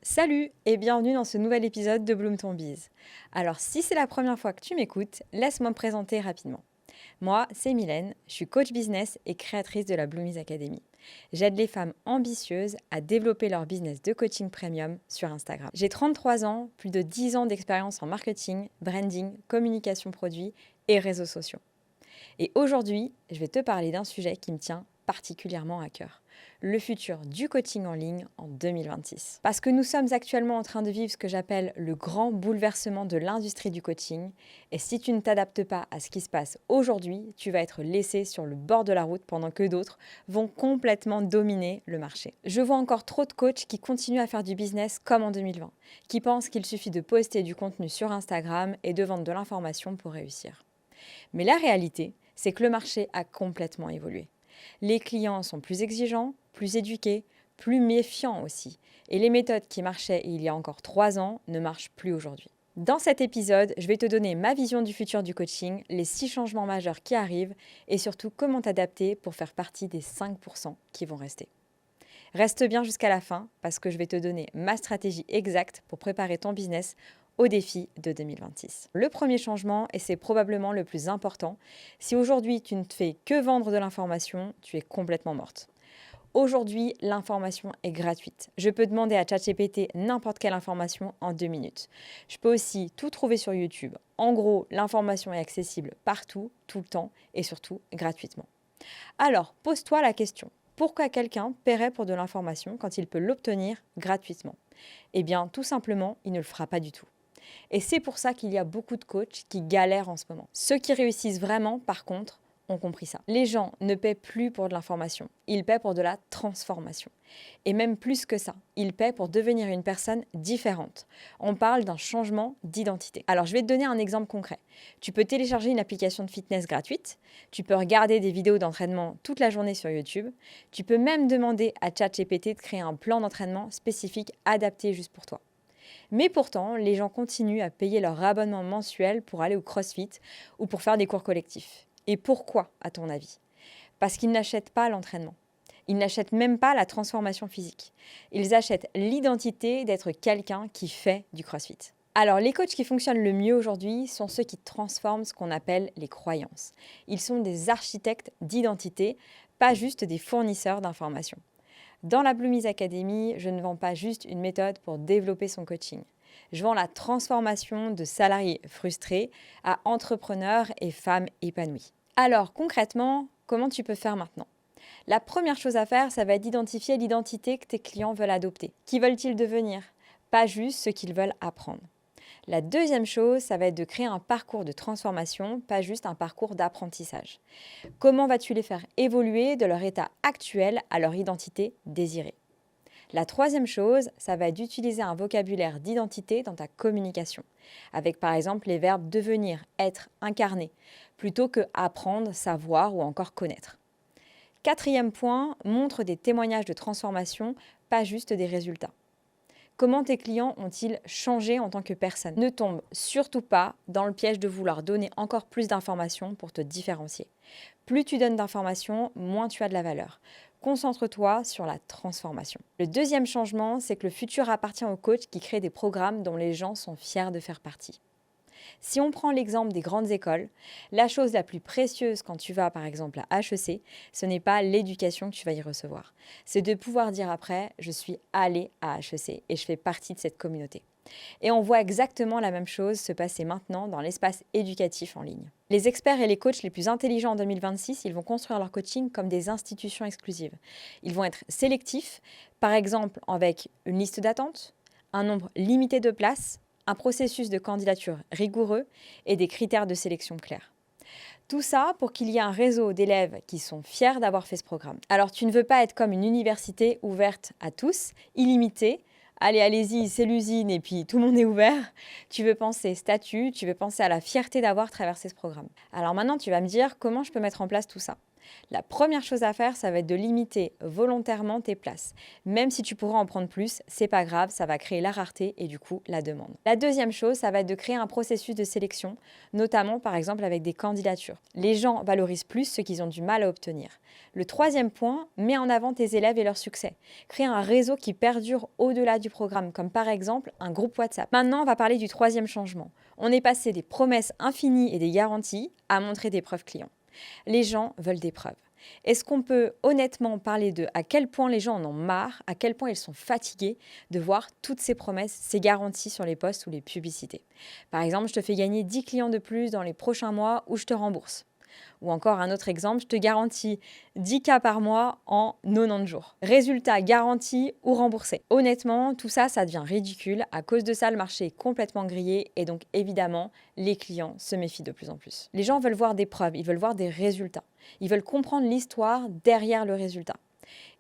Salut et bienvenue dans ce nouvel épisode de Bloom ton Biz. Alors si c'est la première fois que tu m'écoutes, laisse-moi me présenter rapidement. Moi, c'est Mylène, je suis coach business et créatrice de la Bloomies Academy. J'aide les femmes ambitieuses à développer leur business de coaching premium sur Instagram. J'ai 33 ans, plus de 10 ans d'expérience en marketing, branding, communication produit et réseaux sociaux. Et aujourd'hui, je vais te parler d'un sujet qui me tient particulièrement à cœur. Le futur du coaching en ligne en 2026. Parce que nous sommes actuellement en train de vivre ce que j'appelle le grand bouleversement de l'industrie du coaching. Et si tu ne t'adaptes pas à ce qui se passe aujourd'hui, tu vas être laissé sur le bord de la route pendant que d'autres vont complètement dominer le marché. Je vois encore trop de coachs qui continuent à faire du business comme en 2020, qui pensent qu'il suffit de poster du contenu sur Instagram et de vendre de l'information pour réussir. Mais la réalité, c'est que le marché a complètement évolué. Les clients sont plus exigeants, plus éduqués, plus méfiants aussi. Et les méthodes qui marchaient il y a encore 3 ans ne marchent plus aujourd'hui. Dans cet épisode, je vais te donner ma vision du futur du coaching, les 6 changements majeurs qui arrivent et surtout comment t'adapter pour faire partie des 5% qui vont rester. Reste bien jusqu'à la fin parce que je vais te donner ma stratégie exacte pour préparer ton business au défi de 2026. Le premier changement, et c'est probablement le plus important, si aujourd'hui tu ne fais que vendre de l'information, tu es complètement morte. Aujourd'hui, l'information est gratuite. Je peux demander à ChatGPT n'importe quelle information en 2 minutes. Je peux aussi tout trouver sur YouTube. En gros, l'information est accessible partout, tout le temps et surtout gratuitement. Alors, pose-toi la question. Pourquoi quelqu'un paierait pour de l'information quand il peut l'obtenir gratuitement? Eh bien, tout simplement, il ne le fera pas du tout. Et c'est pour ça qu'il y a beaucoup de coachs qui galèrent en ce moment. Ceux qui réussissent vraiment, par contre, ont compris ça. Les gens ne paient plus pour de l'information, ils paient pour de la transformation. Et même plus que ça, ils paient pour devenir une personne différente. On parle d'un changement d'identité. Alors je vais te donner un exemple concret. Tu peux télécharger une application de fitness gratuite, tu peux regarder des vidéos d'entraînement toute la journée sur YouTube, tu peux même demander à ChatGPT de créer un plan d'entraînement spécifique adapté juste pour toi. Mais pourtant, les gens continuent à payer leur abonnement mensuel pour aller au CrossFit ou pour faire des cours collectifs. Et pourquoi, à ton avis? Parce qu'ils n'achètent pas l'entraînement. Ils n'achètent même pas la transformation physique. Ils achètent l'identité d'être quelqu'un qui fait du CrossFit. Alors, les coachs qui fonctionnent le mieux aujourd'hui sont ceux qui transforment ce qu'on appelle les croyances. Ils sont des architectes d'identité, pas juste des fournisseurs d'informations. Dans la Bloomies Academy, je ne vends pas juste une méthode pour développer son coaching. Je vends la transformation de salariés frustrés à entrepreneurs et femmes épanouies. Alors concrètement, comment tu peux faire maintenant? La première chose à faire, ça va être d'identifier l'identité que tes clients veulent adopter. Qui veulent-ils devenir? Pas juste ce qu'ils veulent apprendre. La deuxième chose, ça va être de créer un parcours de transformation, pas juste un parcours d'apprentissage. Comment vas-tu les faire évoluer de leur état actuel à leur identité désirée? La troisième chose, ça va être d'utiliser un vocabulaire d'identité dans ta communication, avec par exemple les verbes devenir, être, incarner, plutôt que apprendre, savoir ou encore connaître. Quatrième point, montre des témoignages de transformation, pas juste des résultats. Comment tes clients ont-ils changé en tant que personne? Ne tombe surtout pas dans le piège de vouloir donner encore plus d'informations pour te différencier. Plus tu donnes d'informations, moins tu as de la valeur. Concentre-toi sur la transformation. Le deuxième changement, c'est que le futur appartient aux coachs qui créent des programmes dont les gens sont fiers de faire partie. Si on prend l'exemple des grandes écoles, la chose la plus précieuse quand tu vas par exemple à HEC, ce n'est pas l'éducation que tu vas y recevoir. C'est de pouvoir dire après, je suis allé à HEC et je fais partie de cette communauté. Et on voit exactement la même chose se passer maintenant dans l'espace éducatif en ligne. Les experts et les coachs les plus intelligents en 2026, ils vont construire leur coaching comme des institutions exclusives. Ils vont être sélectifs, par exemple avec une liste d'attente, un nombre limité de places, un processus de candidature rigoureux et des critères de sélection clairs. Tout ça pour qu'il y ait un réseau d'élèves qui sont fiers d'avoir fait ce programme. Alors tu ne veux pas être comme une université ouverte à tous, illimitée. Allez, allez-y, c'est l'usine et puis tout le monde est ouvert. Tu veux penser statut, tu veux penser à la fierté d'avoir traversé ce programme. Alors maintenant, tu vas me dire comment je peux mettre en place tout ça. La première chose à faire, ça va être de limiter volontairement tes places. Même si tu pourras en prendre plus, c'est pas grave, ça va créer la rareté et du coup la demande. La deuxième chose, ça va être de créer un processus de sélection, notamment par exemple avec des candidatures. Les gens valorisent plus ce qu'ils ont du mal à obtenir. Le troisième point, mets en avant tes élèves et leur succès. Crée un réseau qui perdure au-delà du programme, comme par exemple un groupe WhatsApp. Maintenant, on va parler du troisième changement. On est passé des promesses infinies et des garanties à montrer des preuves clients. Les gens veulent des preuves. Est-ce qu'on peut honnêtement parler de à quel point les gens en ont marre, à quel point ils sont fatigués de voir toutes ces promesses, ces garanties sur les posts ou les publicités? Par exemple, je te fais gagner 10 clients de plus dans les prochains mois ou je te rembourse. Ou encore un autre exemple, je te garantis 10 cas par mois en 90 jours. Résultat garanti ou remboursé. Honnêtement, tout ça, ça devient ridicule. À cause de ça, le marché est complètement grillé et donc évidemment, les clients se méfient de plus en plus. Les gens veulent voir des preuves, ils veulent voir des résultats. Ils veulent comprendre l'histoire derrière le résultat.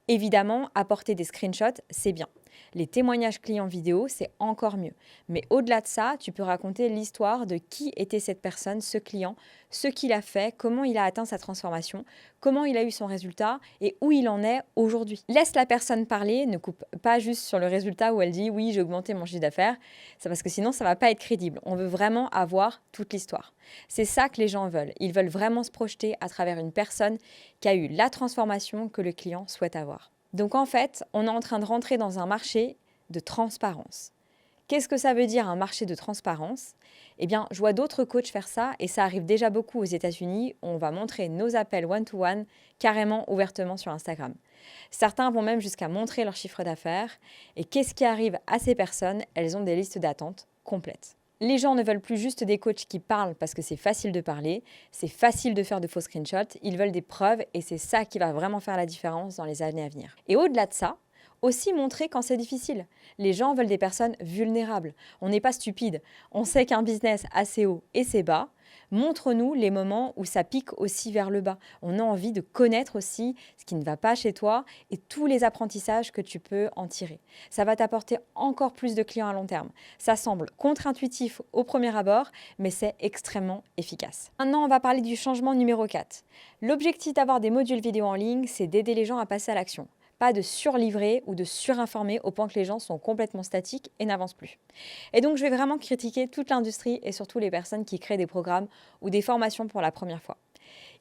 Évidemment, apporter des screenshots, c'est bien. Les témoignages clients vidéo, c'est encore mieux. Mais au-delà de ça, tu peux raconter l'histoire de qui était cette personne, ce client, ce qu'il a fait, comment il a atteint sa transformation, comment il a eu son résultat et où il en est aujourd'hui. Laisse la personne parler, ne coupe pas juste sur le résultat où elle dit oui, j'ai augmenté mon chiffre d'affaires. C'est parce que sinon, ça ne va pas être crédible. On veut vraiment avoir toute l'histoire. C'est ça que les gens veulent. Ils veulent vraiment se projeter à travers une personne qui a eu la transformation que le client souhaite avoir. Donc en fait, on est en train de rentrer dans un marché de transparence. Qu'est-ce que ça veut dire un marché de transparence? Eh bien, je vois d'autres coachs faire ça et ça arrive déjà beaucoup aux États-Unis. On va montrer nos appels one-to-one carrément ouvertement sur Instagram. Certains vont même jusqu'à montrer leur chiffre d'affaires. Et qu'est-ce qui arrive à ces personnes? Elles ont des listes d'attente complètes. Les gens ne veulent plus juste des coachs qui parlent parce que c'est facile de parler, c'est facile de faire de faux screenshots, ils veulent des preuves et c'est ça qui va vraiment faire la différence dans les années à venir. Et au-delà de ça, aussi montrer quand c'est difficile. Les gens veulent des personnes vulnérables. On n'est pas stupide. On sait qu'un business a ses hauts et ses bas. Montre-nous les moments où ça pique aussi vers le bas. On a envie de connaître aussi ce qui ne va pas chez toi et tous les apprentissages que tu peux en tirer. Ça va t'apporter encore plus de clients à long terme. Ça semble contre-intuitif au premier abord, mais c'est extrêmement efficace. Maintenant, on va parler du changement numéro 4. L'objectif d'avoir des modules vidéo en ligne, c'est d'aider les gens à passer à l'action. Pas de surlivrer ou de surinformer au point que les gens sont complètement statiques et n'avancent plus. Et donc, je vais vraiment critiquer toute l'industrie et surtout les personnes qui créent des programmes ou des formations pour la première fois.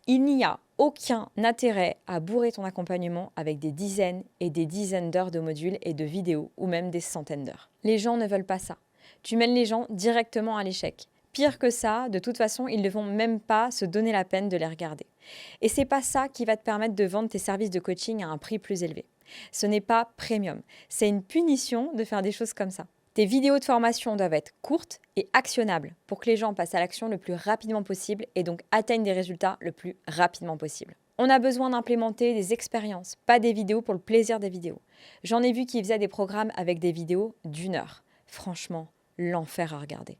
Il n'y a aucun intérêt à bourrer ton accompagnement avec des dizaines et des dizaines d'heures de modules et de vidéos ou même des centaines d'heures. Les gens ne veulent pas ça. Tu mènes les gens directement à l'échec. Pire que ça, de toute façon, ils ne vont même pas se donner la peine de les regarder. Et c'est pas ça qui va te permettre de vendre tes services de coaching à un prix plus élevé. Ce n'est pas premium. C'est une punition de faire des choses comme ça. Tes vidéos de formation doivent être courtes et actionnables pour que les gens passent à l'action le plus rapidement possible et donc atteignent des résultats le plus rapidement possible. On a besoin d'implémenter des expériences, pas des vidéos pour le plaisir des vidéos. J'en ai vu qui faisaient des programmes avec des vidéos d'1 heure. Franchement, l'enfer à regarder.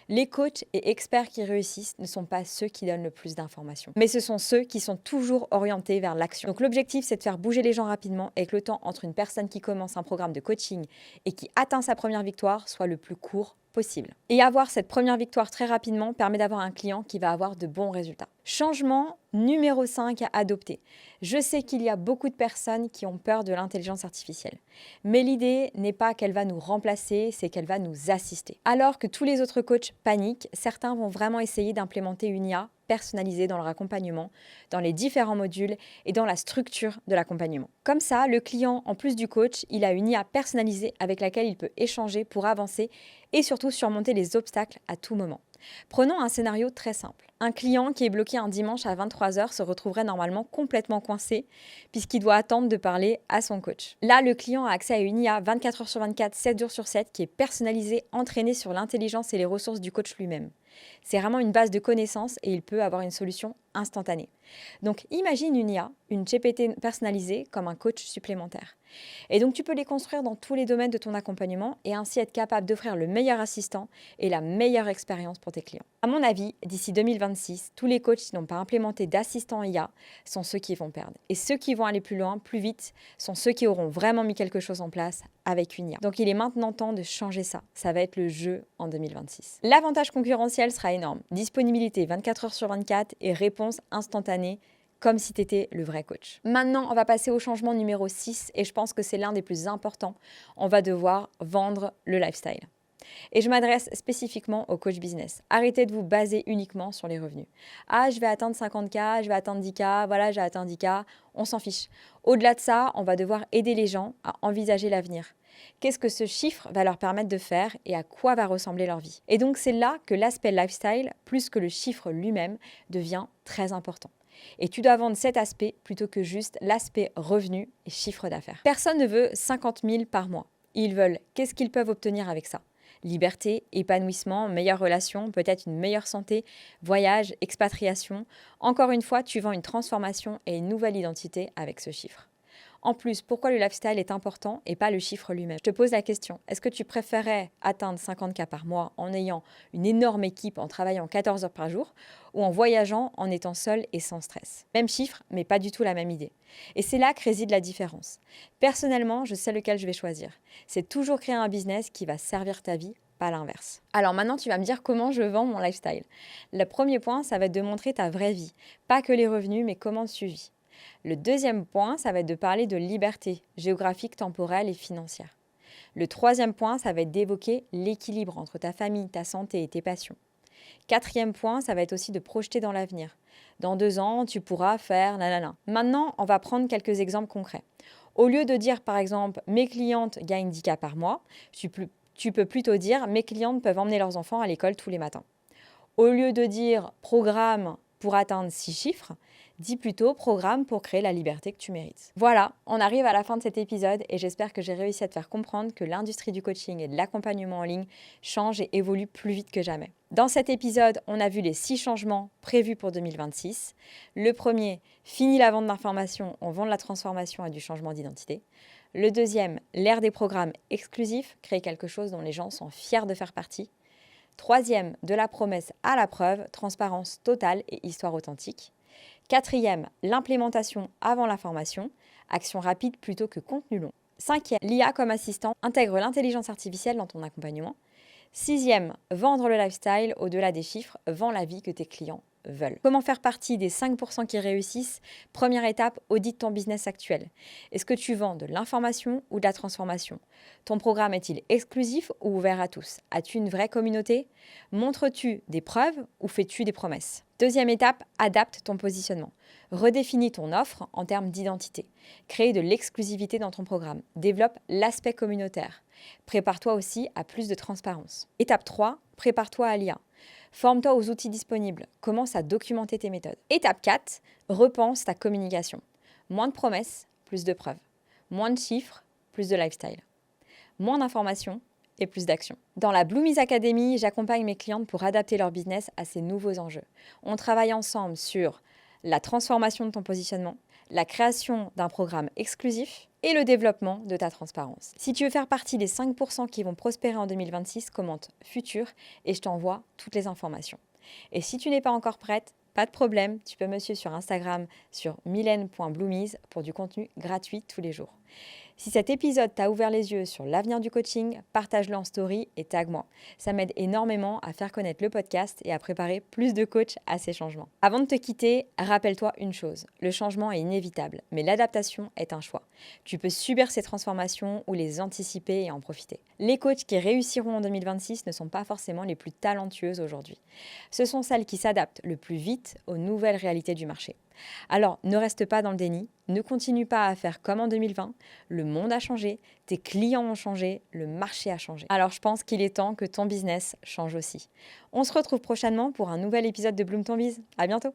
Les coachs et experts qui réussissent ne sont pas ceux qui donnent le plus d'informations, mais ce sont ceux qui sont toujours orientés vers l'action. Donc l'objectif, c'est de faire bouger les gens rapidement et que le temps entre une personne qui commence un programme de coaching et qui atteint sa première victoire soit le plus court possible. Et avoir cette première victoire très rapidement permet d'avoir un client qui va avoir de bons résultats. Changement numéro 5 à adopter. Je sais qu'il y a beaucoup de personnes qui ont peur de l'intelligence artificielle. Mais l'idée n'est pas qu'elle va nous remplacer, c'est qu'elle va nous assister. Alors que tous les autres coachs paniquent, certains vont vraiment essayer d'implémenter une IA personnalisée dans leur accompagnement, dans les différents modules et dans la structure de l'accompagnement. Comme ça, le client, en plus du coach, il a une IA personnalisée avec laquelle il peut échanger pour avancer et surtout surmonter les obstacles à tout moment. Prenons un scénario très simple. Un client qui est bloqué un dimanche à 23h se retrouverait normalement complètement coincé puisqu'il doit attendre de parler à son coach. Là, le client a accès à une IA 24 heures sur 24, 7 jours sur 7 qui est personnalisée, entraînée sur l'intelligence et les ressources du coach lui-même. C'est vraiment une base de connaissances et il peut avoir une solution instantanée. Donc imagine une IA, une GPT personnalisée comme un coach supplémentaire. Et donc tu peux les construire dans tous les domaines de ton accompagnement et ainsi être capable d'offrir le meilleur assistant et la meilleure expérience pour tes clients. À mon avis, d'ici 2026, tous les coachs qui n'ont pas implémenté d'assistant IA sont ceux qui vont perdre. Et ceux qui vont aller plus loin, plus vite, sont ceux qui auront vraiment mis quelque chose en place avec une IA. Donc il est maintenant temps de changer ça. Ça va être le jeu en 2026. L'avantage concurrentiel sera énorme. Disponibilité 24 heures sur 24 et réponse instantanée comme si tu étais le vrai coach. Maintenant, on va passer au changement numéro 6 et je pense que c'est l'un des plus importants. On va devoir vendre le lifestyle. Et je m'adresse spécifiquement aux coachs business. Arrêtez de vous baser uniquement sur les revenus. Ah, je vais atteindre 50K, je vais atteindre 10K, voilà, j'ai atteint 10K, on s'en fiche. Au-delà de ça, on va devoir aider les gens à envisager l'avenir. Qu'est-ce que ce chiffre va leur permettre de faire et à quoi va ressembler leur vie? Et donc c'est là que l'aspect lifestyle, plus que le chiffre lui-même, devient très important. Et tu dois vendre cet aspect plutôt que juste l'aspect revenu et chiffre d'affaires. Personne ne veut 50 000 par mois. Ils veulent qu'est-ce qu'ils peuvent obtenir avec ça? Liberté, épanouissement, meilleures relations, peut-être une meilleure santé, voyage, expatriation. Encore une fois, tu vends une transformation et une nouvelle identité avec ce chiffre. En plus, pourquoi le lifestyle est important et pas le chiffre lui-même? Je te pose la question, est-ce que tu préférerais atteindre 50K par mois en ayant une énorme équipe, en travaillant 14 heures par jour, ou en voyageant en étant seul et sans stress? Même chiffre, mais pas du tout la même idée. Et c'est là que réside la différence. Personnellement, je sais lequel je vais choisir. C'est toujours créer un business qui va servir ta vie, pas l'inverse. Alors maintenant, tu vas me dire comment je vends mon lifestyle. Le premier point, ça va être de montrer ta vraie vie. Pas que les revenus, mais comment tu vis. Le deuxième point, ça va être de parler de liberté géographique, temporelle et financière. Le troisième point, ça va être d'évoquer l'équilibre entre ta famille, ta santé et tes passions. Quatrième point, ça va être aussi de projeter dans l'avenir. Dans 2 ans, tu pourras faire nanana. Maintenant, on va prendre quelques exemples concrets. Au lieu de dire, par exemple, mes clientes gagnent 10K par mois, tu peux plutôt dire, mes clientes peuvent emmener leurs enfants à l'école tous les matins. Au lieu de dire programme pour atteindre 6 chiffres, dis plutôt programme pour créer la liberté que tu mérites. Voilà, on arrive à la fin de cet épisode et j'espère que j'ai réussi à te faire comprendre que l'industrie du coaching et de l'accompagnement en ligne change et évolue plus vite que jamais. Dans cet épisode, on a vu les 6 changements prévus pour 2026. Le premier, fini la vente d'informations, on vend de la transformation et du changement d'identité. Le deuxième, l'ère des programmes exclusifs, créer quelque chose dont les gens sont fiers de faire partie. Troisième, de la promesse à la preuve, transparence totale et histoire authentique. Quatrième, l'implémentation avant la formation, action rapide plutôt que contenu long. Cinquième, l'IA comme assistant, intègre l'intelligence artificielle dans ton accompagnement. Sixième, vendre le lifestyle au-delà des chiffres, vends la vie que tes clients veulent. Comment faire partie des 5% qui réussissent? Première étape, audite ton business actuel. Est-ce que tu vends de l'information ou de la transformation? Ton programme est-il exclusif ou ouvert à tous? As-tu une vraie communauté? Montres-tu des preuves ou fais-tu des promesses? Deuxième étape, adapte ton positionnement. Redéfinis ton offre en termes d'identité. Crée de l'exclusivité dans ton programme. Développe l'aspect communautaire. Prépare-toi aussi à plus de transparence. Étape 3, prépare-toi à l'IA. Forme-toi aux outils disponibles. Commence à documenter tes méthodes. Étape 4, repense ta communication. Moins de promesses, plus de preuves. Moins de chiffres, plus de lifestyle. Moins d'informations et plus d'action. Dans la Bloomies Academy, j'accompagne mes clientes pour adapter leur business à ces nouveaux enjeux. On travaille ensemble sur la transformation de ton positionnement, la création d'un programme exclusif et le développement de ta transparence. Si tu veux faire partie des 5% qui vont prospérer en 2026, commente futur et je t'envoie toutes les informations. Et si tu n'es pas encore prête, pas de problème, tu peux me suivre sur Instagram sur mylène.bloomies pour du contenu gratuit tous les jours. Si cet épisode t'a ouvert les yeux sur l'avenir du coaching, partage-le en story et tag-moi. Ça m'aide énormément à faire connaître le podcast et à préparer plus de coachs à ces changements. Avant de te quitter, rappelle-toi une chose, le changement est inévitable, mais l'adaptation est un choix. Tu peux subir ces transformations ou les anticiper et en profiter. Les coachs qui réussiront en 2026 ne sont pas forcément les plus talentueuses aujourd'hui. Ce sont celles qui s'adaptent le plus vite aux nouvelles réalités du marché. Alors, ne reste pas dans le déni, ne continue pas à faire comme en 2020, le monde a changé, tes clients ont changé, le marché a changé. Alors, je pense qu'il est temps que ton business change aussi. On se retrouve prochainement pour un nouvel épisode de Bloom Ton Biz. À bientôt!